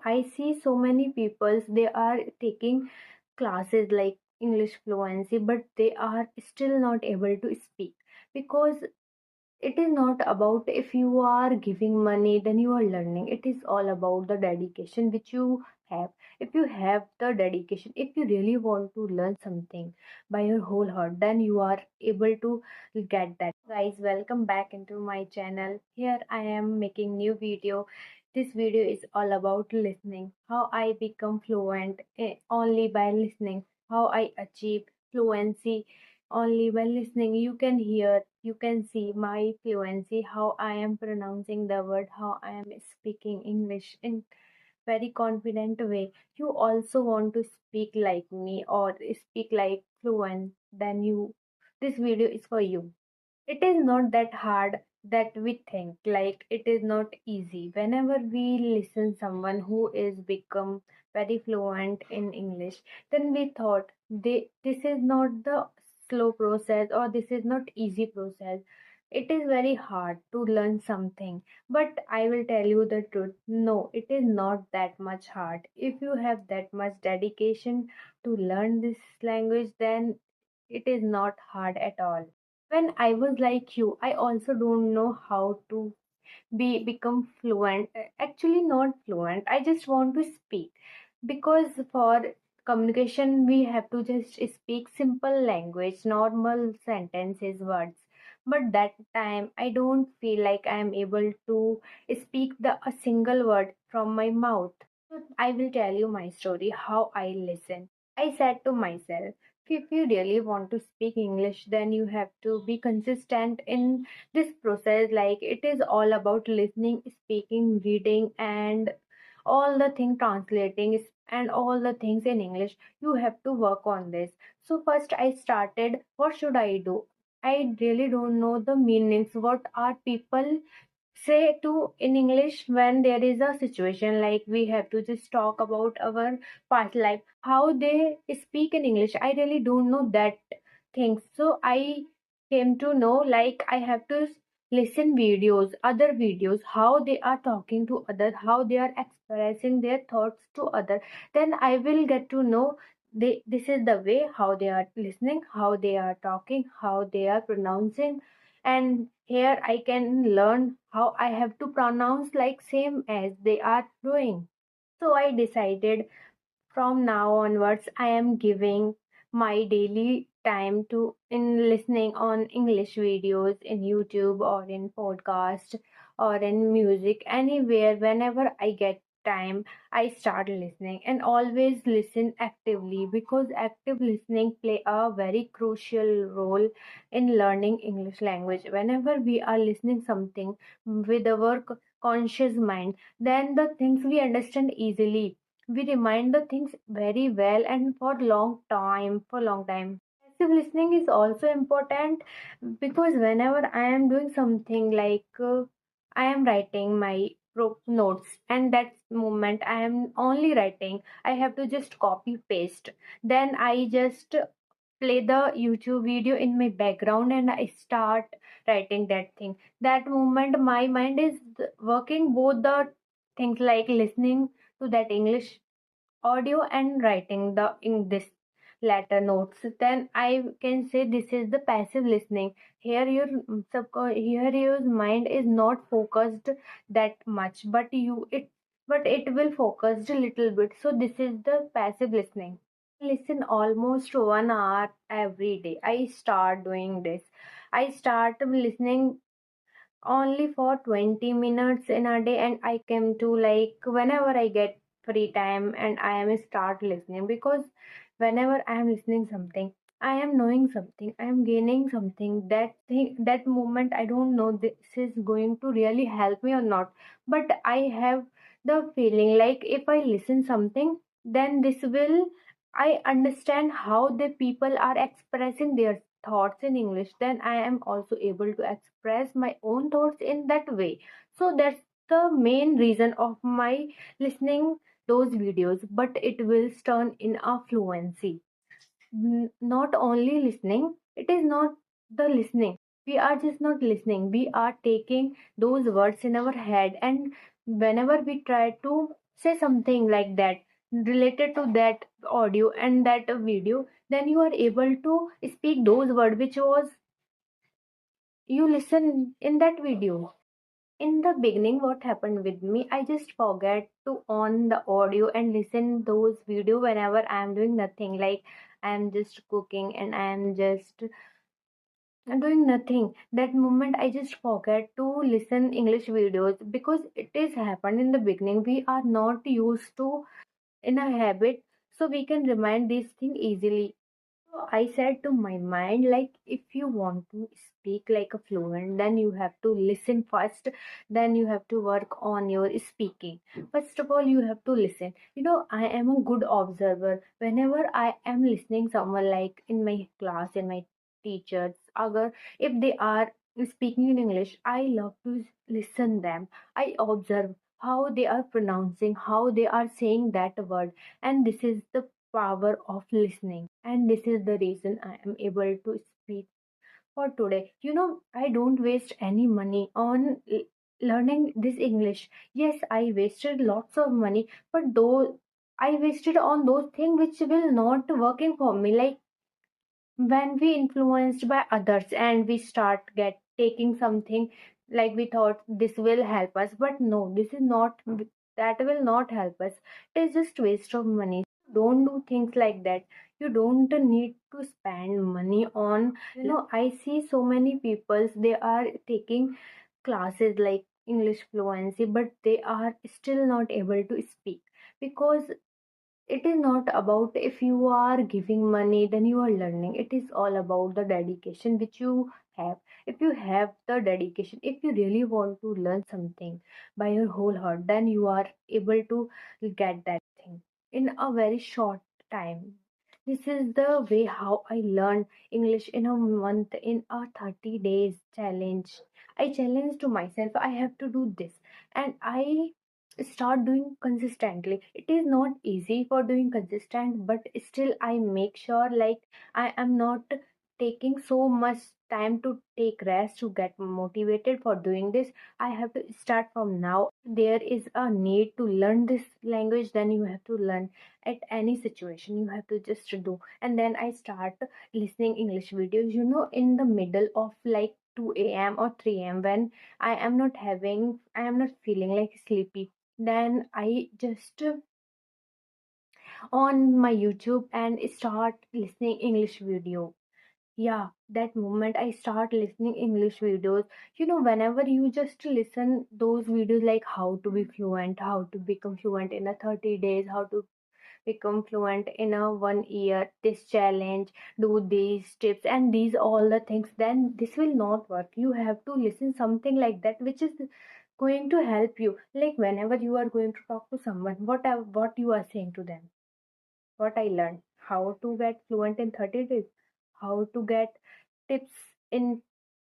I see so many people, they are taking classes like English fluency, but they are still not able to speak because it is not about if you are giving money then you are learning. It is all about the dedication which you have. If you have the dedication, if you really want to learn something by your whole heart, then you are able to get that. Guys, welcome back into my channel. Here I am making new video. This video is all about listening, how I become fluent only by listening, how I achieve fluency only by listening. You can hear, you can see my fluency, how I am pronouncing the word, how I am speaking English in very confident way. You also want to speak like me or speak like fluent, then you, this video is for you. It is not that hard that we think. Like, it is not easy. Whenever we listen someone who is become very fluent in English, then we thought this is not the slow process or this is not easy process. It is very hard to learn something, but I will tell you the truth, no, it is not that much hard. If you have that much dedication to learn this language, then it is not hard at all. When I was like you, I also don't know how to become fluent. Actually, not fluent. I just want to speak because for communication we have to just speak simple language, normal sentences, words. But that time I don't feel like I am able to speak the a single word from my mouth. So I will tell you my story how I listen. I said to myself, if you really want to speak English, then you have to be consistent in this process. Like, it is all about listening, speaking, reading, and all the thing translating and all the things in English. You have to work on this. So first I started, what should I do? I really don't know the meanings, what are people say to in English when there is a situation like we have to just talk about our past life, how they speak in English. I really don't know that things. So I came to know, like, I have to listen videos, other videos, how they are talking to other, how they are expressing their thoughts to other. Then I will get to know this is the way how they are listening, how they are talking, how they are pronouncing. And here I can learn how I have to pronounce like same as they are doing. So I decided from now onwards I am giving my daily time to in listening on English videos in YouTube or in podcast or in music, anywhere. Whenever I get time, I start listening, and always listen actively because active listening play a very crucial role in learning English language. Whenever we are listening something with our conscious mind, then the things we understand easily, we remind the things very well and for long time. Passive listening is also important because whenever I am doing something like I am writing my notes, and that moment I am only writing, I have to just copy paste, then I just play the YouTube video in my background and I start writing that thing. That moment my mind is working both the things, like listening to that English audio and writing the in this latter notes. Then I can say this is the passive listening. Here your here your mind is not focused that much, but it will focus a little bit. So this is the passive listening. Listen almost 1 hour every day. I start doing this. I start listening only for 20 minutes in a day, and I came to like whenever I get free time and I am start listening, because whenever I am listening something, I am knowing something, I am gaining something. That thing, that moment, I don't know this is going to really help me or not, but I have the feeling like if I listen something, then this will, I understand how the people are expressing their thoughts in English, then I am also able to express my own thoughts in that way. So that's the main reason of my listening those videos, but it will turn in a fluency. Not only listening, it is not the listening. We are just not listening. We are taking those words in our head, and whenever we try to say something like that related to that audio and that video, then you are able to speak those words which was you listen in that video. In the beginning, what happened with me, I just forget to on the audio and listen those video whenever I am doing nothing, like I am just cooking and I am just doing nothing. That moment I just forget to listen English videos, because it is happened in the beginning, we are not used to in a habit, so we can remind this thing easily. So I said to my mind, like, if you want to speak like a fluent, then you have to listen first, then you have to work on your speaking. First of all, you have to listen. I am a good observer. Whenever I am listening someone, like in my class, in my teachers, agar if they are speaking in English, I love to listen them. I observe how they are pronouncing, how they are saying that word, and this is the power of listening, and this is the reason I am able to speak for today. I don't waste any money on learning this English. Yes, I wasted lots of money, but though I wasted on those things which will not working for me, like when we influenced by others and we start get taking something, like we thought this will help us, but no, this is not, that will not help us. It is just waste of money. Don't do things like that. You don't need to spend money on, I see so many people, they are taking classes like English fluency, but they are still not able to speak, because it is not about if you are giving money then you are learning. It is all about the dedication which you have. If you have the dedication, if you really want to learn something by your whole heart, then you are able to get that thing in a very short time. This is the way how I learned English in a month, in a 30 days challenge. I challenged to myself, I have to do this, and I start doing consistently. It is not easy for doing consistent, but still I make sure, like, I am not taking so much time to take rest to get motivated for doing this. I have to start from now. There is a need to learn this language, then you have to learn. At any situation you have to just do. And then I start listening English videos, in the middle of like 2 a.m. or 3 a.m., when I am not feeling like sleepy, then I just on my YouTube and start listening English video. Yeah, that moment I start listening English videos. Whenever you just listen those videos, like how to be fluent, how to become fluent in a 30 days, how to become fluent in a 1 year, this challenge, do these tips and these all the things, then this will not work. You have to listen something like that which is going to help you. Like whenever you are going to talk to someone, what you are saying to them, what I learned, how to get fluent in 30 days, how to get tips in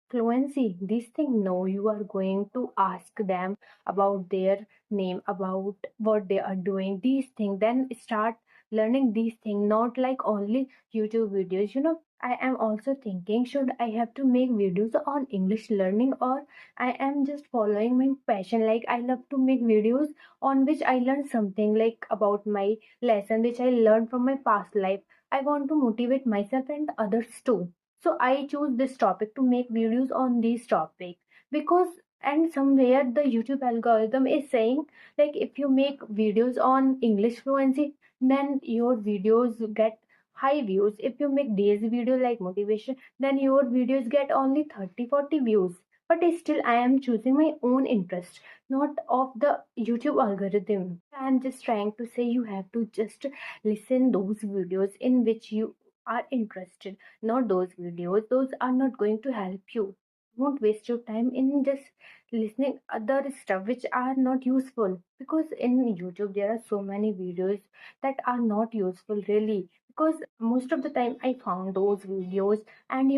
fluency, these things. No, you are going to ask them about their name, about what they are doing, these things. Then start learning these things, not like only YouTube videos. I am also thinking, should I have to make videos on English learning, or I am just following my passion? Like I love to make videos on which I learn something, like about my lesson which I learned from my past life. I want to motivate myself and others too. So I choose this topic to make videos on this topic, because and somewhere the YouTube algorithm is saying, like, if you make videos on English fluency, then your videos get high views. If you make days video like motivation, then your videos get only 30-40 views. But still I am choosing my own interest, not of the YouTube algorithm. I'm just trying to say you have to just listen those videos in which you are interested, not those videos. Those are not going to help you. Don't waste your time in just listening other stuff which are not useful, because in YouTube there are so many videos that are not useful really, because most of the time I found those videos, and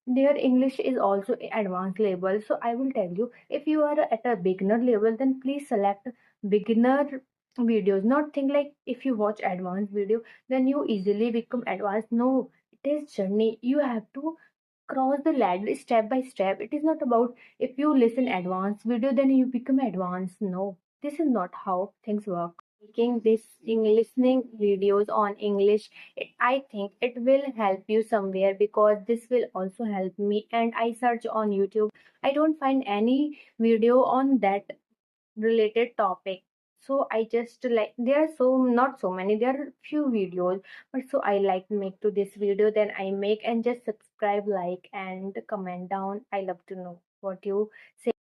their English is also advanced level. So I will tell you, if you are at a beginner level, then please select beginner videos. Not think like if you watch advanced video then you easily become advanced. No, it is journey. You have to cross the ladder step by step. It is not about if you listen advanced video then you become advanced. No, this is not how things work. making this listening videos on English. I think it will help you somewhere, because this will also help me. And I search on YouTube, I don't find any video on that related topic. So I just like, there are so not so many, there are few videos, but so I like make to this video, then I make. And just subscribe, like, and comment down. I love to know what you say.